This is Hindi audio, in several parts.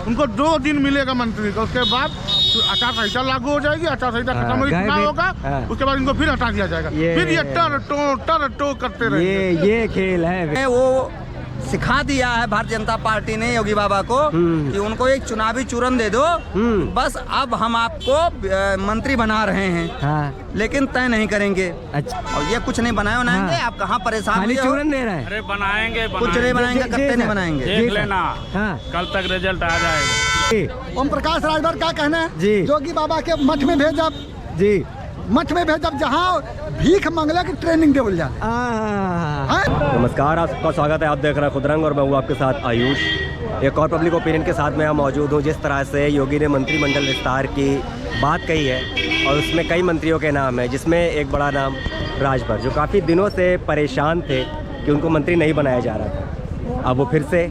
उनको 2 दिन मिलेगा मंत्री का, उसके बाद आचार संहिता लागू हो जाएगी, आचार संहिता खत्म होगी, चुनाव होगा, उसके बाद इनको फिर हटा दिया जाएगा, फिर ये टर टो करते रहेंगे। ये खेल है। वो सिखा दिया है भारतीय जनता पार्टी ने योगी बाबा को कि उनको एक चुनावी चूरन दे दो, बस अब हम आपको मंत्री बना रहे हैं। हाँ। लेकिन तय नहीं करेंगे। अच्छा। और ये कुछ नहीं बनाएंगे। हाँ। आप कहाँ परेशान हो? चूरन दे रहे हैं। अरे बनाएंगे, कुछ नहीं बनाएंगे, कत्ते नहीं बनाएंगे, देख लेना। हाँ। कल तक रिजल्ट आ जाएगा। ओम प्रकाश राजभर का कहना है जी, योगी बाबा के मठ में भेजब जी, मठ में भेजब जहाँ भीख मंगले की ट्रेनिंग देवल जाए। नमस्कार, आप सबका स्वागत है। आप देख रहे हैं खुदरंग और मैं हूँ आपके साथ आयुष। एक और पब्लिक ओपिनियन के साथ मैं यहाँ मौजूद हूँ। जिस तरह से योगी ने मंत्रिमंडल विस्तार की बात कही है और उसमें कई मंत्रियों के नाम है, जिसमें एक बड़ा नाम राजभर, जो काफ़ी दिनों से परेशान थे कि उनको मंत्री नहीं बनाया जा रहा था, अब वो फिर से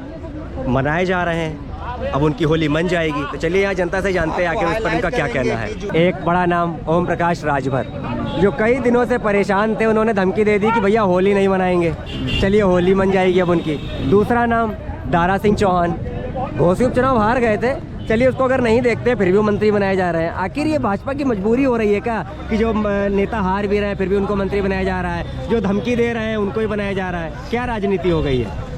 मनाए जा रहे हैं। अब उनकी होली मन जाएगी। तो चलिए यहाँ जनता से जानते हैं आखिर उस पर उनका क्या कहना है। एक बड़ा नाम ओम प्रकाश राजभर, जो कई दिनों से परेशान थे, उन्होंने धमकी दे दी कि भैया होली नहीं मनाएंगे, चलिए होली मन जाएगी अब उनकी। दूसरा नाम दारा सिंह चौहान, घोसी उपचुनाव हार गए थे, चलिए उसको अगर नहीं देखते फिर भी वो मंत्री बनाए जा रहे हैं। आखिर ये भाजपा की मजबूरी हो रही है क्या कि जो नेता हार भी रहे हैं फिर भी उनको मंत्री बनाया जा रहा है, जो धमकी दे रहे हैं उनको ही बनाया जा रहा है? क्या राजनीति हो गई है?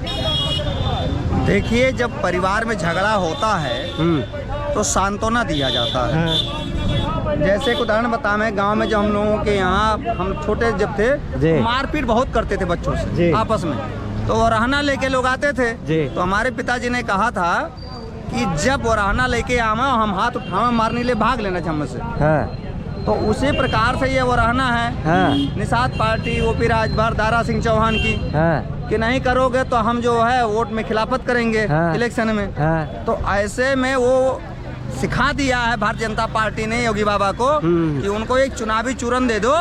देखिए, जब परिवार में झगड़ा होता है तो सांत्वना दिया जाता है। हाँ। जैसे एक उदाहरण बताएं, गांव में जब हम लोगों के यहाँ हम छोटे जब थे, मारपीट बहुत करते थे बच्चों से आपस में, तो वो रहना लेके लोग आते थे। तो हमारे पिताजी ने कहा था कि जब वो रहना लेके आवा हम हाथ उठावा मारने ले भाग लेना झम्म से। हाँ। तो उसी प्रकार से ये वो रहना है। हाँ। निषाद पार्टी ओपी राजभर दारा सिंह चौहान की। हाँ। कि नहीं करोगे तो हम जो है वोट में खिलाफत करेंगे। हाँ। इलेक्शन में। हाँ। तो ऐसे में वो सिखा दिया है भारतीय जनता पार्टी ने योगी बाबा को कि उनको एक चुनावी चूरन दे दो,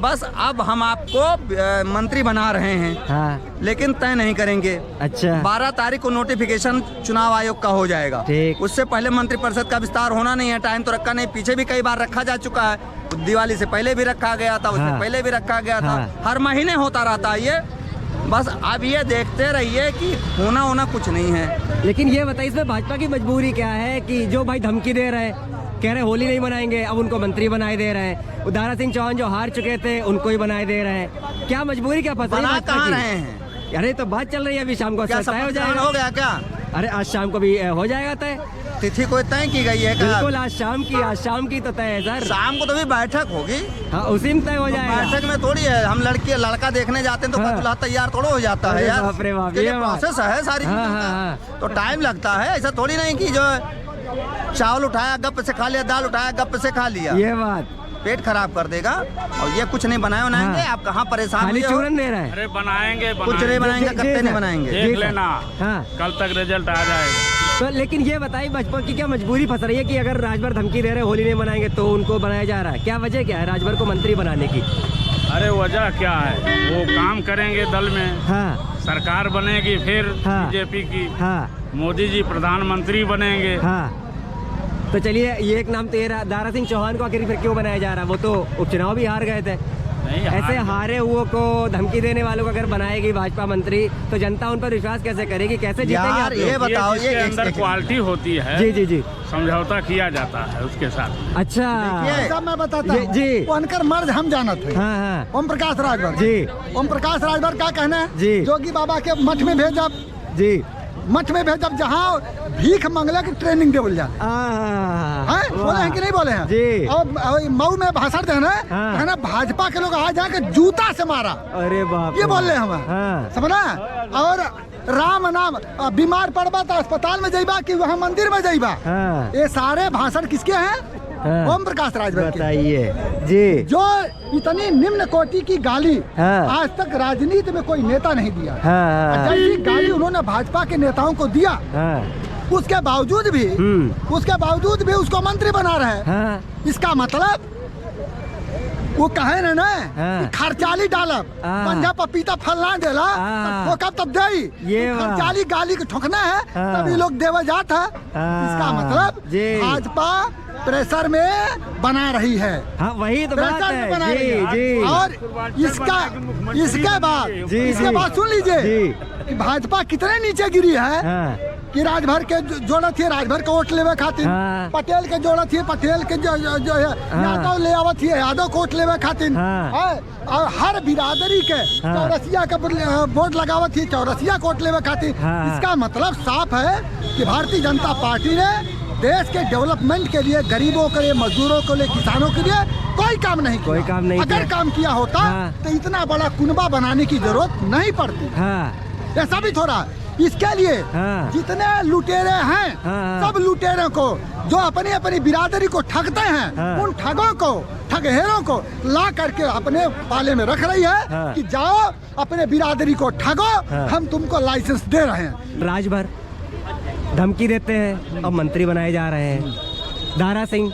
बस अब हम आपको मंत्री बना रहे हैं। हाँ। लेकिन तय नहीं करेंगे। अच्छा। 12 तारीख को नोटिफिकेशन चुनाव आयोग का हो जाएगा। उससे पहले मंत्रिपरिषद का विस्तार होना नहीं है, टाइम तो रखा नहीं, पीछे भी कई बार रखा जा चुका है, दिवाली से पहले भी रखा गया था, उससे पहले भी रखा गया था, हर महीने होता रहता है ये। बस अब ये देखते रहिए कि होना कुछ नहीं है। लेकिन ये बताइए, इसमें भाजपा की मजबूरी क्या है कि जो भाई धमकी दे रहे हैं, कह रहे होली नहीं मनाएंगे, अब उनको मंत्री बनाए दे रहे हैं। दारा सिंह चौहान जो हार चुके थे उनको ही बनाए दे रहे हैं। क्या मजबूरी, क्या फंस रहे हैं? अरे तो बात चल रही है, अभी शाम को तय हो जाएगा। हो गया क्या? अरे आज शाम को भी हो जाएगा तय। तिथि कोई तय की गई है? बिल्कुल आज शाम की तो तय है सर। शाम को तो भी बैठक होगी। हाँ, उसी में तय हो जाएगा। बैठक में थोड़ी है, हम लड़का देखने जाते हैं तो दूल्हा तैयार थोड़ा हो जाता है यार। बाप रे बाप, ये प्रोसेस है सारी चीजों, तो टाइम लगता है। ऐसा थोड़ी नहीं कि जो चावल उठाया गप से खा लिया, दाल उठाया गप से खा लिया, ये बात पेट खराब कर देगा। और ये कुछ नहीं बनाएंगे। हाँ। आप कहाँ परेशान हो? चूरन दे रहे हैं। अरे बनाएंगे, कुछ नहीं बनाएंगे, कत्ते नहीं बनाएंगे, देख लेना। हाँ। कल तक रिजल्ट आ जाएगा। तो लेकिन ये बताइए, भाजपा की क्या मजबूरी फंस रही है कि अगर राजभर धमकी दे रहे हैं होली नहीं मनाएंगे तो उनको बनाया जा रहा है? क्या वजह क्या है राजभर को मंत्री बनाने की? अरे वजह क्या है, वो काम करेंगे दल में। हाँ। सरकार बनेगी फिर। हाँ। बीजेपी की। हाँ। मोदी जी प्रधानमंत्री बनेंगे। हाँ। तो चलिए, ये एक नाम तो ये दारा सिंह चौहान को आखिर फिर क्यों बनाया जा रहा है? वो तो उपचुनाव भी हार गए थे। ऐसे हारे हुए को धमकी देने वालों को अगर बनाएगी भाजपा मंत्री तो जनता उन पर विश्वास कैसे करेगी, कैसे जीतेगी? ये बताओ, ये अंदर क्वालिटी होती है। जी, समझौता किया जाता है उसके साथ। अच्छा, मैं बताता हूँ जी, उनकर मर्ज हम जानते हैं। हाँ। ओम प्रकाश राजभर जी, ओम प्रकाश राजभर का कहना है जी, योगी बाबा के मठ में भेजब जी, मठ में भेजब जहाँ भीख मंगले की ट्रेनिंग देवल जाए। बोले हैं कि नहीं बोले हैं जी? और मऊ में भाषण देना है ना, भाजपा के लोग आ जाके जूता से मारा। अरे बाप, ये बोल रहे हैं हम। समझना? और राम नाम बीमार पड़बा तो अस्पताल में जाइबा कि वहाँ मंदिर में जाइबा। ये सारे भाषण किसके हैं? ओम प्रकाश राजभर। बताइए जी, जो इतनी निम्न कोटि की गाली आज तक राजनीति में कोई नेता नहीं दिया। जैसी गाली उन्होंने भाजपा के नेताओं को दिया, उसके बावजूद भी उसको मंत्री बना रहे। इसका मतलब वो कहे ना खर्चाली डालब, पंजा पपीता फल ना देला तो कब तब दे, खर्चाली गाली को ठोकना है तभी लोग देवा जाता है। इसका मतलब भाजपा प्रेशर में बना रही है। हाँ, वही तो बात है जी। और इसके बाद सुन लीजिए कि भाजपा कितने नीचे गिरी है। कि राजभर के जोड़त थी राजभर के वोट लेवे खातिर, पटेल के जोड़त थी पटेल के जो है यादव ले आवत थी यादव को वोट लेवे खातिर, और हर बिरादरी के चौरसिया के वोट लगावत थी चौरसिया को वोट लेवे खातिर। इसका मतलब साफ है कि भारतीय जनता पार्टी ने देश के डेवलपमेंट के लिए, गरीबों के लिए, मजदूरों के लिए, किसानों के लिए कोई काम नहीं किया। अगर काम किया होता तो इतना बड़ा कुनबा बनाने की जरूरत नहीं पड़ती। ऐसा भी थोड़ा इसके लिए जितने लुटेरे हैं सब लुटेरों को जो अपनी अपनी बिरादरी को ठगते हैं, उन ठगों को, ठगहेरों को ला करके अपने पाले में रख रही है कि जाओ अपने बिरादरी को ठगो, हम तुमको लाइसेंस दे रहे हैं। राजभर धमकी देते हैं, अब मंत्री बनाए जा रहे हैं। दारा सिंह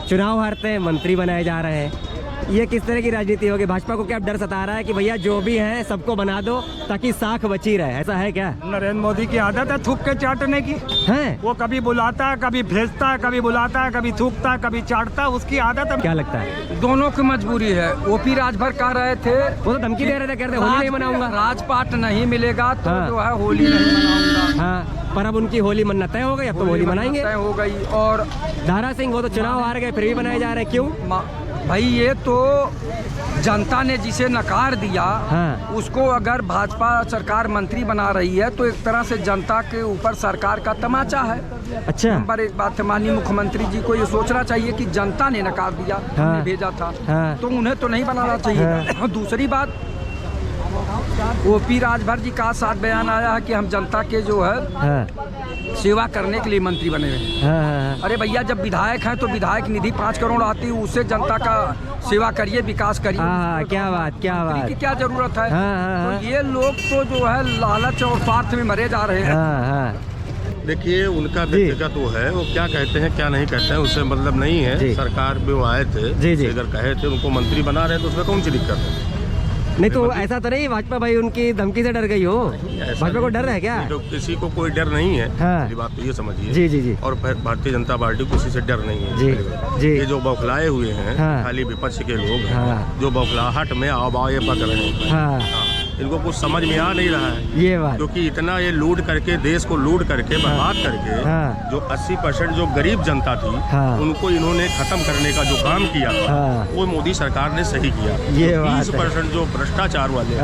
चुनाव हारते हैं, मंत्री बनाए जा रहे हैं। ये किस तरह की राजनीति होगी? भाजपा को क्या डर सता रहा है कि भैया जो भी है सबको बना दो ताकि साख बची रहे, ऐसा है क्या? नरेंद्र मोदी की आदत है थूक के चाटने की है। वो कभी बुलाता है, कभी भेजता है, कभी बुलाता है, कभी थूकता है, कभी चाटता है, उसकी आदत है। क्या लगता है? दोनों की मजबूरी है। ओपी राजभर कह रहे थे, वो तो धमकी दे रहे थे, कह रहे होली नहीं मनाऊंगा, राजपाट नहीं मिलेगा तो जो है होली नहीं मनाऊंगा। हाँ, पर अब उनकी होली मन्नत तय हो गई, अब तो होली मनाएंगे। तय हो गई। और दारा सिंह वो तो चुनाव हार गए फिर भी बनाए जा रहे हैं, क्यों भाई? ये तो जनता ने जिसे नकार दिया, उसको अगर भाजपा सरकार मंत्री बना रही है तो एक तरह से जनता के ऊपर सरकार का तमाचा है। अच्छा, नंबर एक बात है, माननीय मुख्यमंत्री जी को ये सोचना चाहिए कि जनता ने नकार दिया, हमने भेजा था, तो उन्हें तो नहीं बनाना चाहिए। दूसरी बात, ओपी राजभर जी का साथ बयान आया है कि हम जनता के जो है सेवा करने के लिए मंत्री बने हैं। अरे भैया, जब विधायक हैं तो विधायक निधि 5 करोड़ आती है, उससे जनता का सेवा करिए, विकास करिए। क्या बात, क्या बात की क्या जरूरत है? तो ये लोग तो जो है लालच और स्वार्थ में मरे जा रहे हैं। देखिए, उनका व्यक्तिगत वो है, वो क्या कहते हैं क्या नहीं कहते हैं उससे मतलब नहीं है। सरकार में वो आए थे, अगर कहे थे उनको मंत्री बना रहे तो उसमें कौन सी दिक्कत है? नहीं तो ऐसा तो नहीं भाजपा भाई उनकी धमकी से डर गई हो? भाजपा को डर है क्या? तो किसी को कोई डर नहीं है। पहली बात तो ये समझिए। जी जी जी। और भारतीय जनता पार्टी को किसी से डर नहीं है। जी जी। ये जो बौखलाए हुए हैं खाली विपक्ष के लोग हैं, जो बौखलाहट में आओ ये पक रहे हैं, इनको कुछ समझ में आ नहीं रहा है ये बात, क्योंकि इतना ये लूट करके, देश को लूट करके, बर्बाद करके जो 80% जो गरीब जनता थी उनको इन्होंने खत्म करने का जो काम किया वो मोदी सरकार ने सही किया। 20% जो भ्रष्टाचार वाले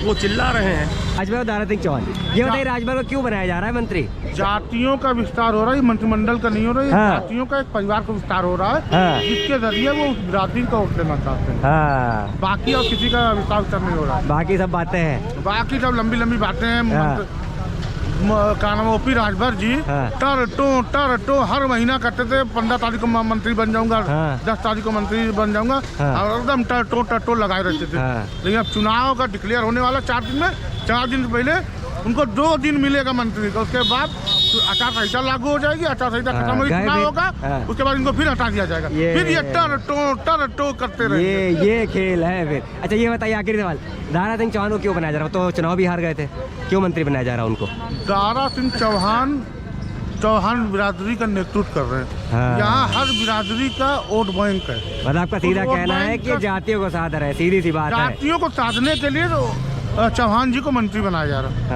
वो चिल्ला रहे हैं। राजभर दारा सिंह चौहान, ये बताइए राजभर को क्यों बनाया जा रहा है मंत्री? जातियों का विस्तार हो रहा है, मंत्रिमंडल का नहीं हो रहा है। जातियों का एक परिवार का विस्तार हो रहा है जिसके जरिए वो उस बिरादरी का वोट लेना चाहते हैं। बाकी और किसी का विस्तार नहीं हो रहा है। बाकी सब बातें हैं, बाकी सब लंबी लंबी बातें हैं। क्या नाम, ओपी राजभर जी टर टो हर महीना करते थे 15 तारीख को मंत्री बन जाऊंगा, 10 तारीख को मंत्री बन जाऊंगा, और एकदम टर टो लगाए रहते थे। लेकिन अब चुनाव का डिक्लेयर होने वाला 4 दिन में, 4 दिन पहले उनको 2 दिन मिलेगा मंत्री का, उसके बाद आचार संहिता लागू हो जाएगी, आचार संहिता खत्म होगी, चुनाव होगा, उसके बाद इनको फिर हटा दिया जाएगा। फिर ये टर टो करते रहेंगे। ये खेल है फिर। अच्छा ये बताइए, आखिरी सवाल, दारा सिंह चौहान को क्यों बनाया जा रहा है? तो चुनाव भी हार गए थे, क्यों मंत्री बनाया जा रहा है उनको? दारा सिंह चौहान बिरादरी का नेतृत्व कर रहे हैं। यहाँ हर बिरादरी का वोट बैंक है। मतलब आपका सीधा कहना है कि जातियों को साध रहे, सीधी सी बात है। जातियों को साधने के लिए चौहान जी को मंत्री बनाया जा रहा है।